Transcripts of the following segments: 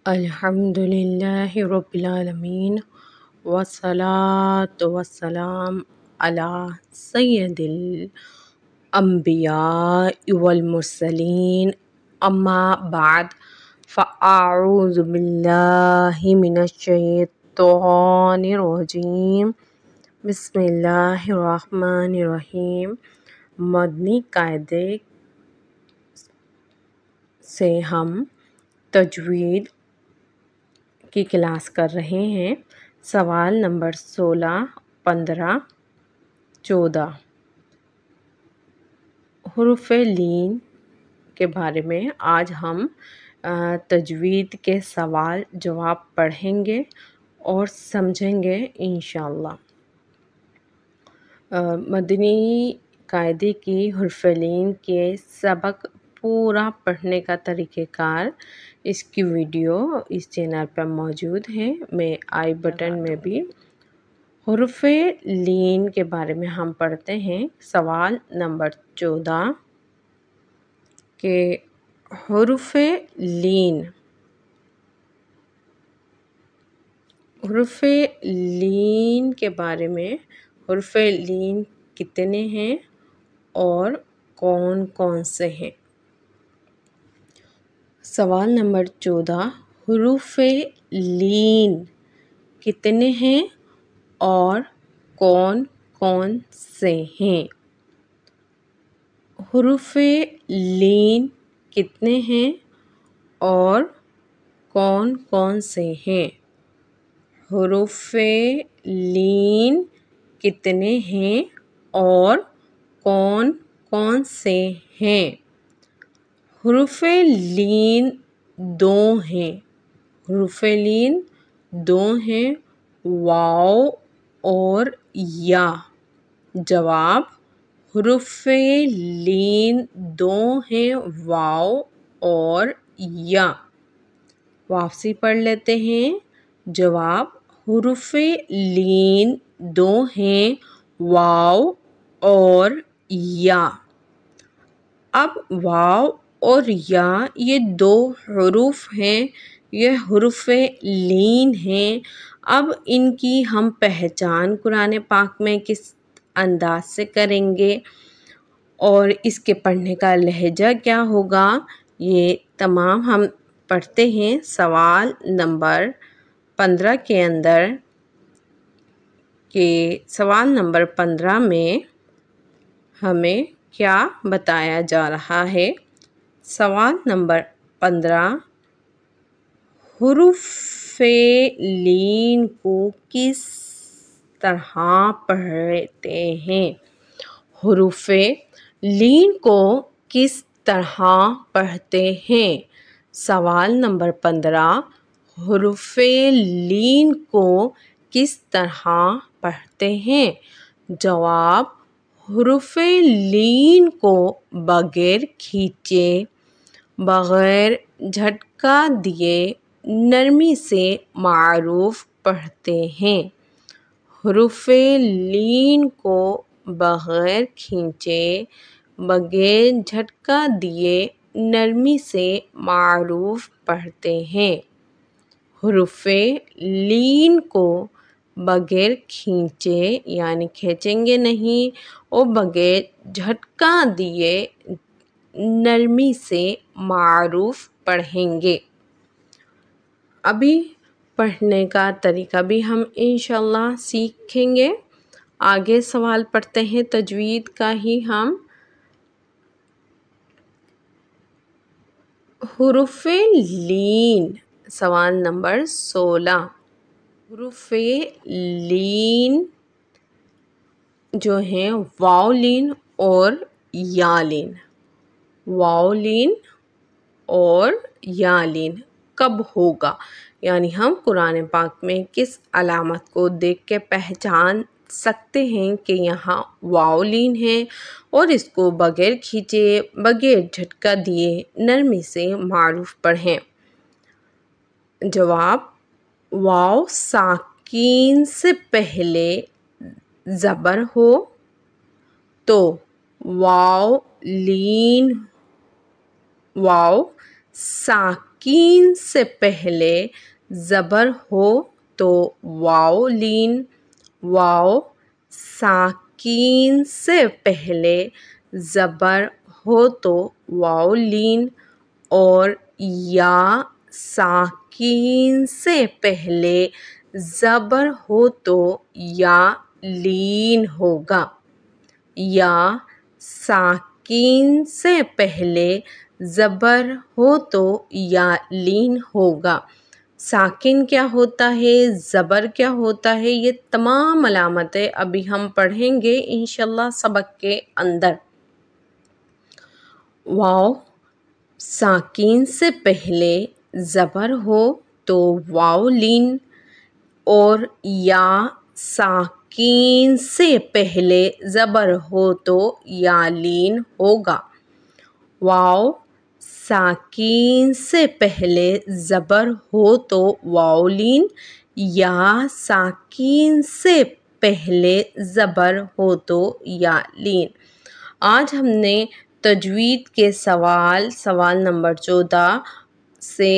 अल्हम्दुलिल्लाहि रब्बिल आलमीन वस्सलातु वस्सलाम अला सय्यदिल अंबिया वल मुरसलीन अम्मा बाद फ़अऊज़ु बिल्लाहि मिनश शैतानिर रजीम बिस्मिल्लाहिर रहमानिर रहीम। मदनी कायदे से हम तजवीद की क्लास कर रहे हैं। सवाल नंबर 16, 15, 14 हुरूफ लीन के बारे में आज हम तजवीद के सवाल जवाब पढ़ेंगे और समझेंगे इंशाअल्लाह। मदनी कायदे की हुरूफ लीन के सबक पूरा पढ़ने का तरीक़ेकार इसकी वीडियो इस चैनल पर मौजूद है। मैं आई बटन में भी हुरूफ लीन के बारे में हम पढ़ते हैं। सवाल नंबर 14 के हुरूफ लीन के बारे में हुरूफ लीन कितने हैं और कौन कौन से हैं। सवाल नंबर 14 हुरूफ लीन कितने हैं और कौन कौन से हैं। हुरूफ लीन कितने हैं और कौन कौन से हैं। हुरूफ लीन कितने हैं और कौन कौन से हैं। हुरूफ लीन दो हैं। हुरूफ लीन दो हैं, वाव और या। जवाब हुरूफ लीन दो हैं, वाव और या। वापसी पढ़ लेते हैं। जवाब हुरूफ लीन दो हैं, वाव और या। अब वाव और या ये दो हुरूफ हैं, ये हुरूफ लीन हैं। अब इनकी हम पहचान कुरान पाक में किस अंदाज से करेंगे और इसके पढ़ने का लहजा क्या होगा, ये तमाम हम पढ़ते हैं। सवाल नंबर 15 के अंदर के सवाल नंबर 15 में हमें क्या बताया जा रहा है। सवाल नंबर 15 हुरूफ लीन को किस तरह पढ़ते हैं। हुरूफ लीन को किस तरह पढ़ते हैं। सवाल नंबर 15 हुरूफ लीन को किस तरह पढ़ते हैं। जवाब हुरूफ लीन को बगैर खींचे, बगैर झटका दिए नरमी से मारूफ पढ़ते हैं। हुरूफ लीन को बगैर खींचे, बगैर झटका दिए नरमी से मारूफ पढ़ते हैं। हुरूफ लीन को बगैर खींचे यानी खींचेंगे नहीं और बगैर झटका दिए नरमी से मारूफ पढ़ेंगे। अभी पढ़ने का तरीका भी हम इंशाअल्लाह सीखेंगे। आगे सवाल पढ़ते हैं तजवीद का ही हम। हुरूफ लीन सवाल नंबर 16 हुरूफ लीन जो हैं वाव लीन और या लीन। वाव लीन और या लीन कब होगा, यानी हम कुरान पाक में किस अलामत को देख के पहचान सकते हैं कि यहाँ वाव लीन है और इसको बगैर खींचे, बगैर झटका दिए नरमी से मारूफ पढ़ें। जवाब वाव साकीन से पहले ज़बर हो तो वाव लीन, वाव साकीन साकीन से पहले ज़बर हो तो वाव लीन, वाव साकीन से पहले ज़बर हो तो वाव लीन, और या साकीन से पहले ज़बर हो तो या लीन होगा। या साकीन से पहले ज़बर हो तो या लीन होगा। साकिन क्या होता है, ज़बर क्या होता है, ये तमाम अलामतें अभी हम पढ़ेंगे इंशाल्लाह सबक के अंदर। वाव साकिन से पहले ज़बर हो तो वाव लीन, और या साकिन से पहले ज़बर हो तो या लीन होगा। वाव साकिन से पहले ज़बर हो तो वाव लीन, या साकिन से पहले ज़बर हो तो या लीन। आज हमने तजवीद के सवाल नंबर 14 से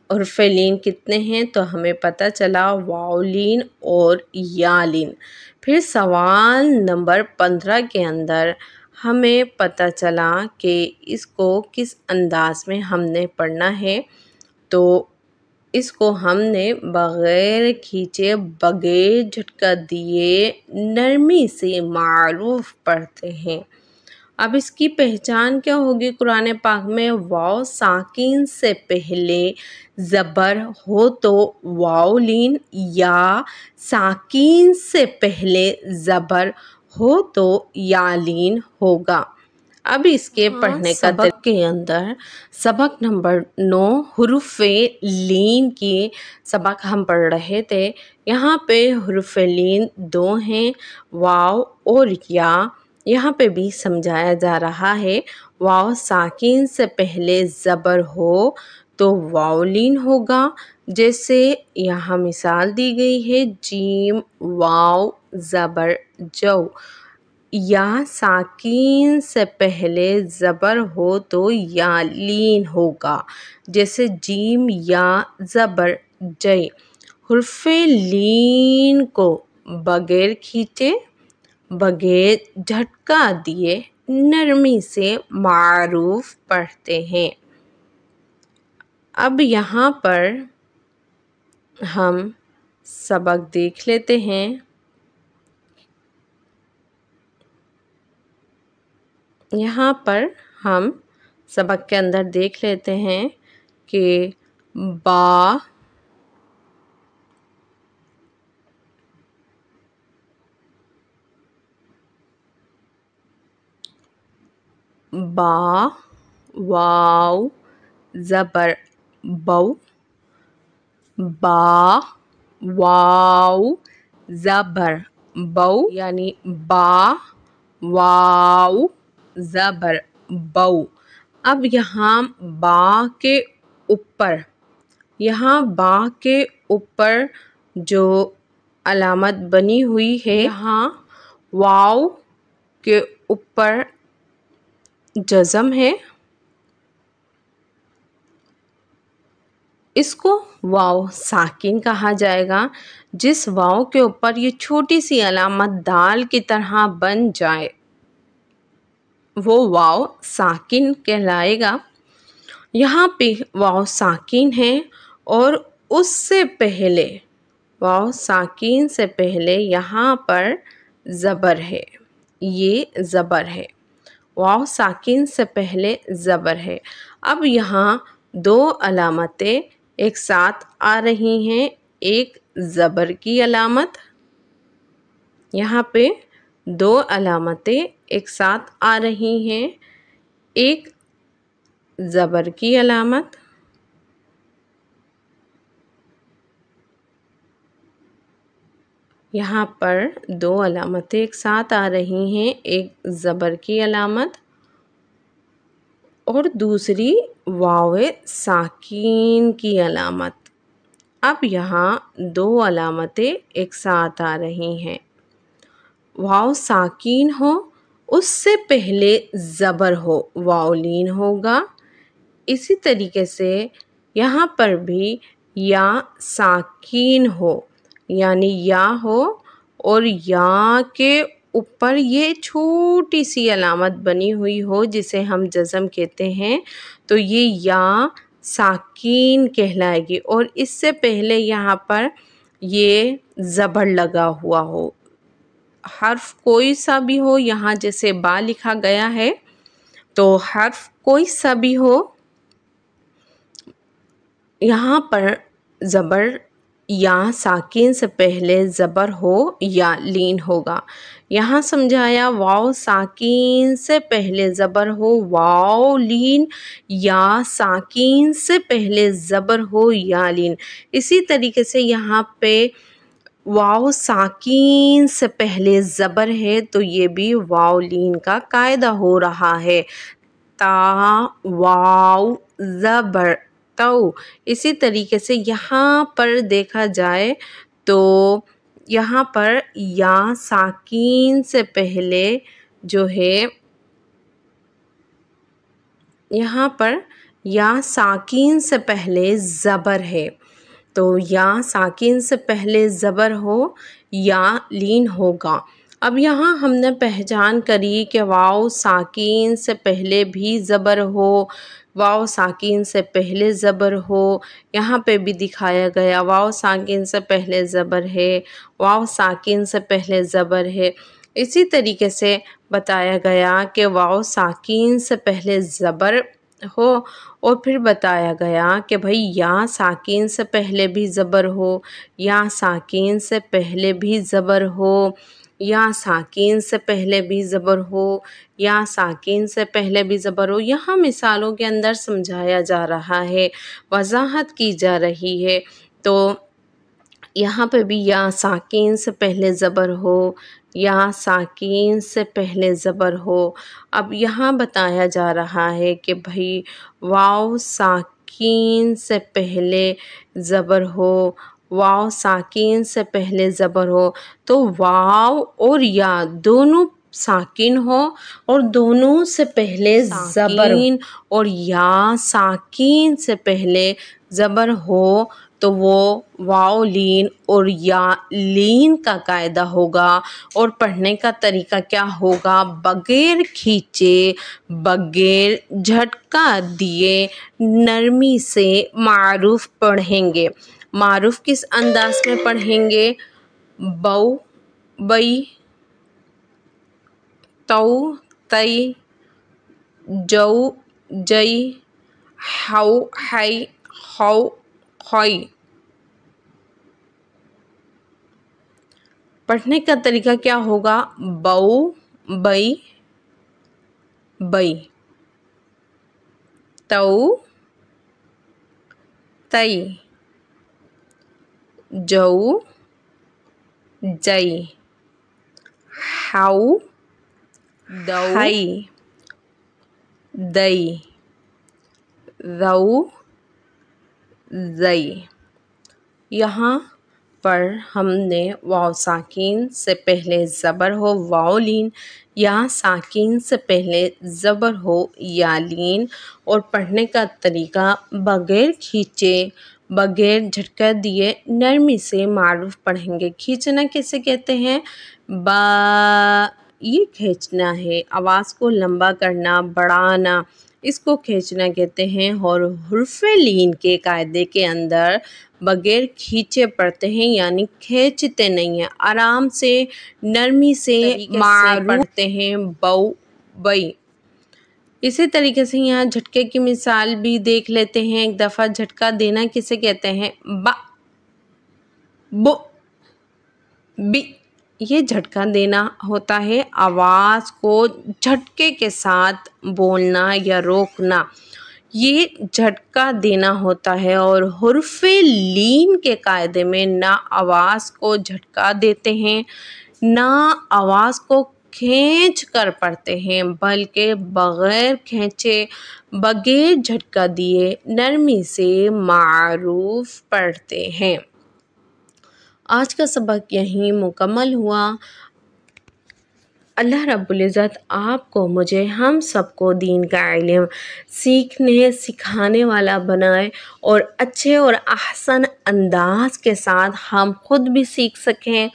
हुर्फ़े लीन कितने हैं तो हमें पता चला वाव लीन और या लीन। फिर सवाल नंबर 15 के अंदर हमें पता चला कि इसको किस अंदाज में हमने पढ़ना है। तो इसको हमने बग़ैर खींचे, बग़ैर झटका दिए नरमी से मारूफ पढ़ते हैं। अब इसकी पहचान क्या होगी कुरान पाक में? वाव साकिन से पहले ज़बर हो तो वाव लीन, या साकिन से पहले ज़बर हो तो या लीन होगा। अब इसके पढ़ने का सबक के अंदर सबक नंबर 9 हुरूफ़े लीन की सबक हम पढ़ रहे थे। यहाँ पे हुरूफ़े लीन 2 हैं, वाव और या। यहाँ पे भी समझाया जा रहा है। वाव साकिन से पहले ज़बर हो तो वाव लीन होगा। जैसे यहाँ मिसाल दी गई है, जीम वाव ज़बर जौ। या साकिन से पहले ज़बर हो तो या लीन होगा। जैसे जीम या ज़बर जय। हुर्फ़े लीन को बग़ैर खींचे, बग़ैर झटका दिए नरमी से मारूफ पढ़ते हैं। अब यहाँ पर हम सबक देख लेते हैं। यहाँ पर हम सबक के अंदर देख लेते हैं कि बा, बा, वाव ज़बर बौ, बा वाव ज़बर बौ, यानी बा वाव ज़बर बौ। अब यहाँ बा के ऊपर, यहाँ बा के ऊपर जो अलामत बनी हुई है, यहाँ वाव के ऊपर जज़म है। इसको वाव साकिन कहा जाएगा। जिस वाव के ऊपर ये छोटी सी अलामत दाल की तरह बन जाए वो वाव साकिन कहलाएगा। यहाँ पे वाव साकिन है और उससे पहले, वाव साकिन से पहले यहाँ पर ज़बर है, ये ज़बर है। वाव साकिन से पहले ज़बर है। अब यहाँ दो अलामतें एक साथ आ रही हैं। एक ज़बर की अलामत, यहाँ पे दो अलामतें एक साथ आ रही हैं। एक ज़बर की अलामत, यहाँ पर दो अलामतें एक साथ आ रही हैं। एक ज़बर की अलामत और दूसरी वाव साकिन की अलामत। अब यहाँ दो अलामतें एक साथ आ रही हैं। वाव साकिन हो, उससे पहले ज़बर हो, वाव लीन होगा। इसी तरीके से यहाँ पर भी या साकीन हो, यानी या हो और या के ऊपर ये छोटी सी अलामत बनी हुई हो जिसे हम जज़म कहते हैं, तो ये या साकीन कहलाएगी। और इससे पहले यहाँ पर ये ज़बर लगा हुआ हो, हर्फ कोई सा भी हो, यहाँ जैसे बा लिखा गया है तो हर्फ कोई सा भी हो, यहाँ पर ज़बर या साकिन से पहले ज़बर हो या लीन होगा। यहाँ समझाया वाव साकिन से पहले ज़बर हो वाव लीन, या साकिन से पहले ज़बर हो या लीन। इसी तरीके से यहाँ पे वाव साकिन से पहले ज़बर है तो ये भी वाव लीन का कायदा हो रहा है। ता वाव ज़बर तौ। इसी तरीके से यहाँ पर देखा जाए तो यहाँ पर या साकीन से पहले जो है, यहाँ पर या साकीन से पहले ज़बर है, तो या साकिन से पहले ज़बर हो या लीन होगा। अब यहाँ हमने पहचान करी कि वाव साकिन से पहले भी ज़बर हो, वाव साकिन से पहले ज़बर हो, यहाँ पे भी दिखाया गया वाव साकिन से पहले ज़बर है, वाव साकिन से पहले ज़बर है। इसी तरीके से बताया गया कि वाव साकिन से पहले ज़बर हो, और फिर बताया गया कि भाई या साकिन से पहले भी ज़बर हो, या साकिन से पहले भी ज़बर हो, या साकिन से पहले भी ज़बर हो, या साकिन से पहले भी ज़बर हो। यहाँ मिसालों के अंदर समझाया जा रहा है, वजाहत की जा रही है। तो यहाँ पे भी या साकिन से पहले ज़बर हो, या साकिन से पहले ज़बर हो। अब यहाँ बताया जा रहा है कि भाई वाव साकिन से पहले ज़बर हो, वाव साकिन से पहले ज़बर हो, तो वाव और या दोनों साकिन हो और दोनों से पहले ज़बर, और या साकिन से पहले ज़बर हो तो वो वाव लीन और या लीन का कायदा होगा। और पढ़ने का तरीका क्या होगा, बगैर खींचे, बगैर झटका दिए नरमी से मारूफ पढ़ेंगे। मारूफ किस अंदाज में पढ़ेंगे, बऊ बई, तौ तई, जऊ जई, हौ हई, हौ हई। पढ़ने का तरीका क्या होगा, बऊ बई बई, तौ तई, जऊ जई, हौ हई, दई, रऊ ज़ई। यहाँ पर हमने वाव साकिन से पहले ज़बर हो वाव लीन, या साकिन से पहले ज़बर हो या लीन, और पढ़ने का तरीका बगैर खींचे, बगैर झटका दिए नरमी से मारूफ पढ़ेंगे। खींचना किसे कहते हैं, बा, ये खींचना है, आवाज़ को लंबा करना, बढ़ाना, इसको खींचना कहते हैं। और हुर्फ़े लीन के कायदे के अंदर बगैर खींचे पढ़ते हैं, यानी खींचते नहीं हैं, आराम से नरमी से मारूफ पढ़ते हैं, बऊ बई। इसी तरीके से यहाँ झटके की मिसाल भी देख लेते हैं एक दफ़ा। झटका देना किसे कहते हैं, बा, बु, बी, ये झटका देना होता है, आवाज़ को झटके के साथ बोलना या रोकना, ये झटका देना होता है। और हुर्फ़े लीन के कायदे में ना आवाज़ को झटका देते हैं, ना आवाज़ को खींच कर पढ़ते हैं, बल्कि बग़ैर खींचे, बगैर झटका दिए नरमी से मारूफ पढ़ते हैं। आज का सबक यहीं मुकम्मल हुआ। अल्लाह रब्बुल इज़्ज़त आपको, मुझे, हम सबको दीन का इल्म सीखने सिखाने वाला बनाए और अच्छे और ahsan अंदाज के साथ हम खुद भी सीख सकें,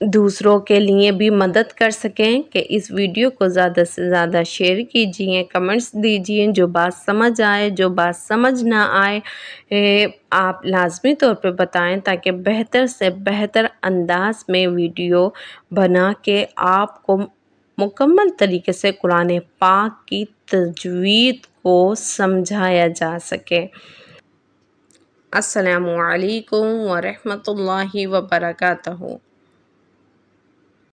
दूसरों के लिए भी मदद कर सकें। कि इस वीडियो को ज़्यादा से ज़्यादा शेयर कीजिए, कमेंट्स दीजिए, जो बात समझ आए, जो बात समझ ना आए आप लाज़मी तौर पे बताएं, ताकि बेहतर से बेहतर अंदाज में वीडियो बना के आपको मुकम्मल तरीके से कुरान पाक की तजवीद को समझाया जा सके। अस्सलामु अलैकुम व रहमतुल्लाहि व बरकातहू।